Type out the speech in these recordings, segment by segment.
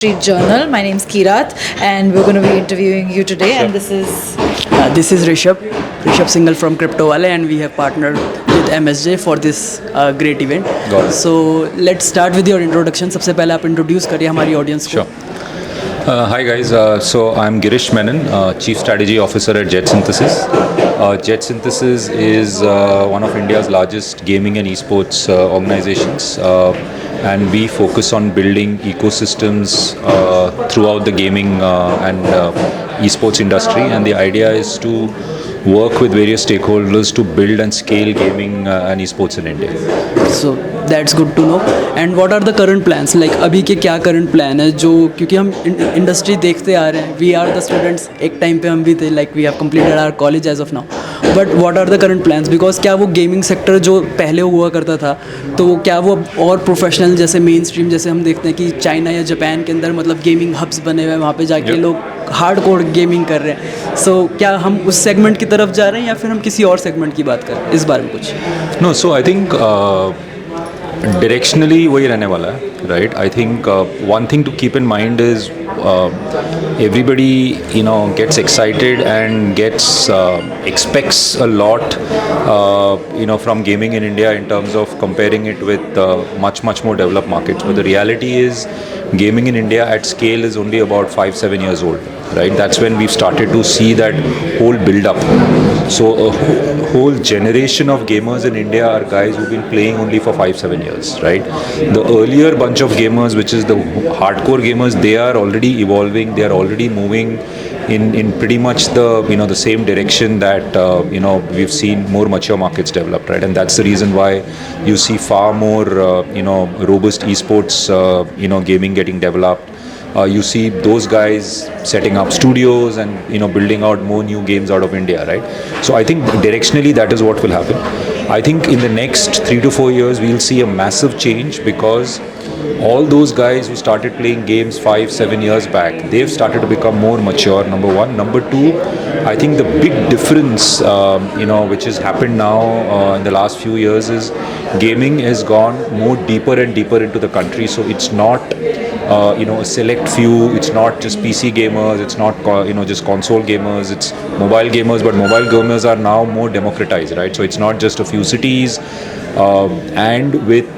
Street Journal. My name's Keerat, and we're going to be interviewing you today. And This is Rishabh Singhal from Cryptowaley, and we have partnered with MSJ for this great event. Got it. So let's start with your introduction. सबसे पहले आप introduce करिए हमारी audience को. Sure. Hi guys, so I'm Girish Menon, Chief Strategy Officer at Jet Synthesis. Jet Synthesis is one of India's largest gaming and esports organizations, and we focus on building ecosystems throughout the gaming and esports industry, and the idea is to work with various stakeholders to build and scale gaming and esports in India. So that's good to know. And what are the current plans? Like अभी के क्या current plan है जो क्योंकि हम industry देखते आ रहे हैं. We are the students. एक time पे हम भी थे, like we have completed our college as of now. But what are the current plans? Because क्या वो gaming sector जो पहले हुआ करता था, तो क्या वो और professional जैसे mainstream जैसे हम देखते हैं कि चाइना या जापान के अंदर मतलब gaming hubs बने हुए हैं, वहाँ पे जाके लोग हार्डकोर गेमिंग कर रहे हैं. सो क्या हम उस सेगमेंट की तरफ जा रहे हैं या फिर हम किसी और सेगमेंट की बात कर रहे हैं? इस बारे में कुछ. No, so I think directionally वही रहने वाला है, right? I think one thing to keep in mind is everybody gets excited and expects a lot from gaming in India in terms of comparing it with much more developed markets. But the reality is gaming in India at scale is only about 5-7 years old, right? That's when we've started to see that whole build up. So a whole generation of gamers in India are guys who've been playing only for 5-7 years, right? The earlier bunch of gamers, which is the hardcore gamers, they are already evolving, they are already moving in pretty much the same direction that we've seen more mature markets developed, right? And that's the reason why you see far more robust esports gaming getting developed. You see those guys setting up studios and building out more new games out of India, right? So I think directionally that is what will happen. I think in the next 3 to 4 years we'll see a massive change because all those guys who started playing games 5-7 years back, they've started to become more mature, number one. Number two, I think the big difference which has happened now in the last few years is gaming has gone more deeper and deeper into the country. So it's not a select few, it's not just PC gamers, it's not just console gamers, it's mobile gamers, but mobile gamers are now more democratized, right? So it's not just a few cities, and with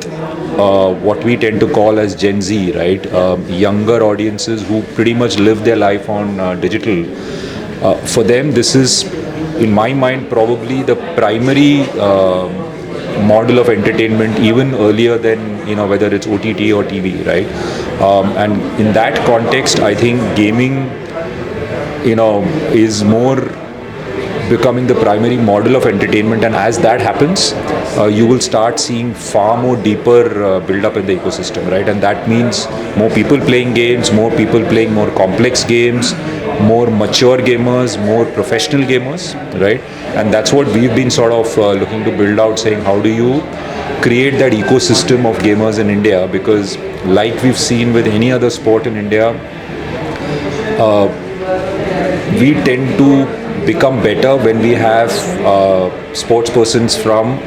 what we tend to call as Gen Z, right? Younger audiences who pretty much live their life on digital. For them, this is, in my mind, probably the primary model of entertainment, even earlier than whether it's OTT or TV, right? And in that context, I think gaming, is more becoming the primary model of entertainment, and as that happens, you will start seeing far more deeper build up in the ecosystem, right? And that means more people playing games, more people playing more complex games, more mature gamers, more professional gamers, right? And that's what we've been sort of looking to build out, saying how do you create that ecosystem of gamers in India, because like we've seen with any other sport in India, we tend to become better when we have sports persons from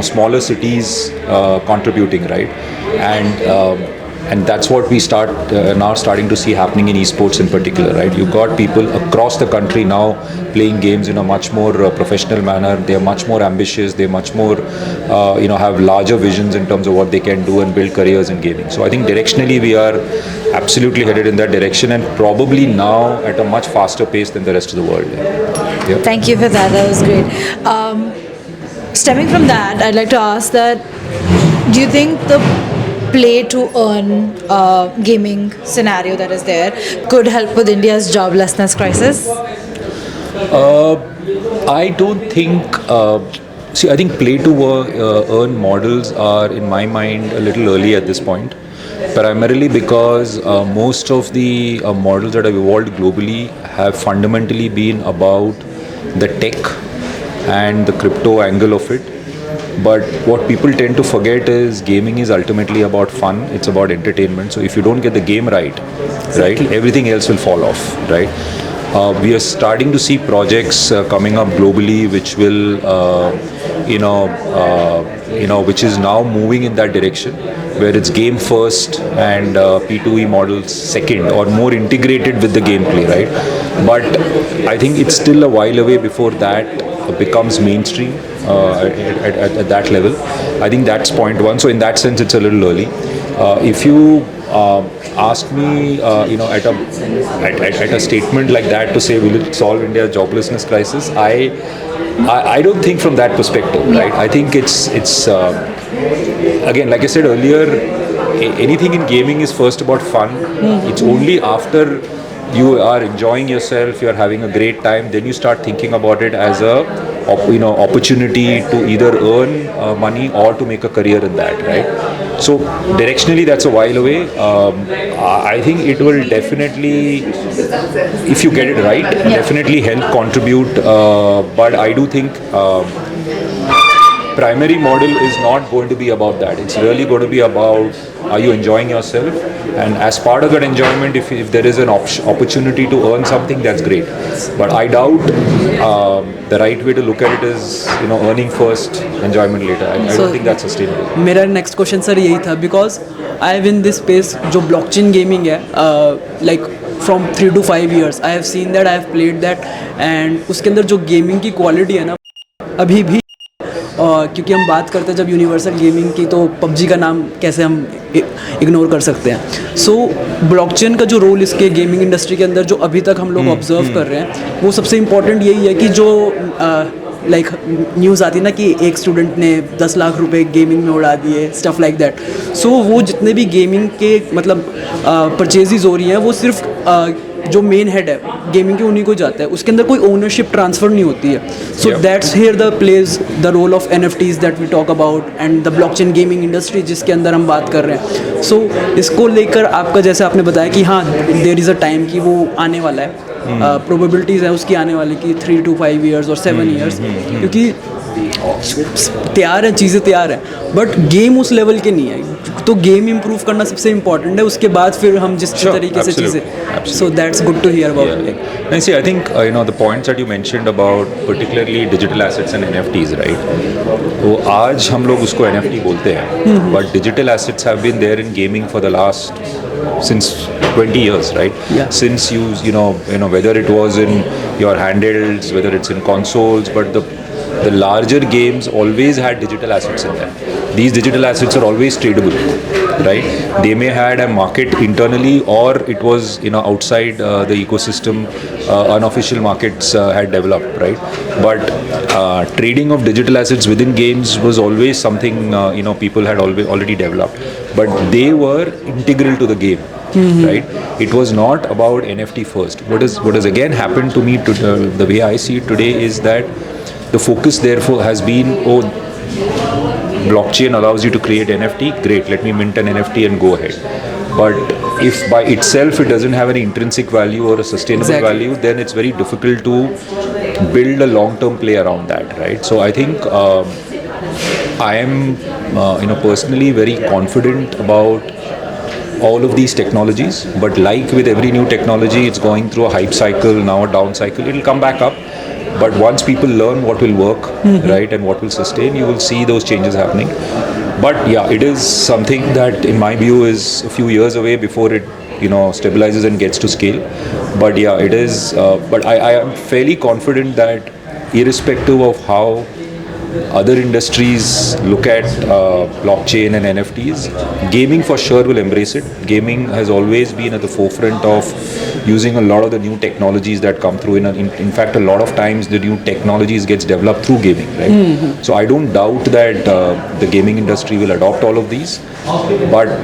smaller cities contributing, right? And that's what we now starting to see happening in esports in particular, right? You've got people across the country now playing games in a much more professional manner. They're much more ambitious. They're much more have larger visions in terms of what they can do and build careers in gaming. So I think directionally we are absolutely headed in that direction, and probably now at a much faster pace than the rest of the world. Yeah. Thank you for that. That was great. Stemming from that, I'd like to ask that, do you think the play to earn gaming scenario that is there could help with India's joblessness crisis? I don't think. I think play to earn models are, in my mind, a little early at this point. Primarily because most of the models that have evolved globally have fundamentally been about the tech and the crypto angle of it. But what people tend to forget is gaming is ultimately about fun. It's about entertainment. So if you don't get the game right, everything else will fall off, right? We are starting to see projects coming up globally, which will, which is now moving in that direction, where it's game first and P2E models second, or more integrated with the gameplay, right? But I think it's still a while away before that becomes mainstream at that level. I think that's point one. So in that sense, it's a little early. If you ask me, at a statement like that to say, will it solve India's joblessness crisis? I don't think from that perspective, right? I think it's again, like I said earlier, anything in gaming is first about fun. It's only after you are enjoying yourself, you are having a great time, then you start thinking about it as a opportunity to either earn money or to make a career in that, right? So directionally, that's a while away. I think it will definitely, if you get it right, definitely help contribute. But I do think primary model is not going to be about that. It's really going to be about, are you enjoying yourself? And as part of that enjoyment, if there is an opportunity to earn something, that's great. But I doubt the right way to look at it is, earning first, enjoyment later. I don't think that's sustainable. मेरा next question sir यही था, because I have in this space जो blockchain gaming है, like from 3 to 5 years I have seen that, I have played that, and उसके अंदर जो gaming की quality है ना अभी भी, क्योंकि हम बात करते हैं जब यूनिवर्सल गेमिंग की, तो पबजी का नाम कैसे हम इग्नोर कर सकते हैं. सो ब्लॉकचेन का जो रोल इसके गेमिंग इंडस्ट्री के अंदर जो अभी तक हम लोग ऑब्जर्व कर रहे हैं, वो सबसे इम्पॉर्टेंट यही है कि जो लाइक न्यूज़ आती है ना कि एक स्टूडेंट ने 10 लाख रुपए गेमिंग में उड़ा दिए, स्टफ लाइक दैट. सो वो जितने भी गेमिंग के मतलब परचेजेज हो रही हैं, वो सिर्फ जो मेन हेड है गेमिंग के उन्हीं को जाता है, उसके अंदर कोई ओनरशिप ट्रांसफ़र नहीं होती है. So that's here the plays the role of NFTs that we talk about, and the blockchain gaming industry जिसके अंदर हम बात कर रहे हैं. सो इसको लेकर आपका, जैसे आपने बताया कि हाँ देयर इज़ अ टाइम कि वो आने वाला है, प्रोबेबिलिटीज़ है उसकी आने वाली कि 3 to 5 years और 7 years, क्योंकि तैयार है, चीज़ें तैयार है, बट गेम उस लेवल के नहीं है. तो गेम इम्प्रूव करना सबसे इम्पॉर्टेंट है, उसके बाद फिर हम जिस तरीके से चीज़ें. So that's good to hear about. And see, I think the points that you mentioned about particularly digital assets and NFTs, right? तो आज हम लोग उसको NFT बोलते हैं, but digital assets have been there in gaming for the last since 20 years, right? Yeah. Since whether it was in your handhelds, whether it's in consoles, but the larger games always had digital assets in them. These digital assets are always tradable, right? They may had a market internally, or it was outside the ecosystem, unofficial markets had developed, right? But trading of digital assets within games was always something people had already developed, but they were integral to the game. Right? It was not about NFT first. What has again happened to me, the way I see it today, is that the focus therefore has been, blockchain allows you to create NFT, great, let me mint an NFT and go ahead. But if by itself it doesn't have any intrinsic value or a sustainable value, then it's very difficult to build a long-term play around that, right? So I think I am personally very confident about all of these technologies, but like with every new technology, it's going through a hype cycle, now a down cycle. It'll come back up, but once people learn what will work, right, and what will sustain, you will see those changes happening. But yeah, it is something that in my view is a few years away before it stabilizes and gets to scale. But yeah, it is but I am fairly confident that irrespective of how other industries look at blockchain and NFTs, gaming for sure will embrace it. Gaming has always been at the forefront of using a lot of the new technologies that come through. In fact, a lot of times the new technologies gets developed through gaming, right? So I don't doubt that the gaming industry will adopt all of these, but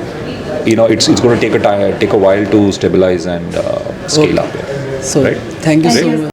it's going to take a while to stabilize and scale up. So right? thank you so much.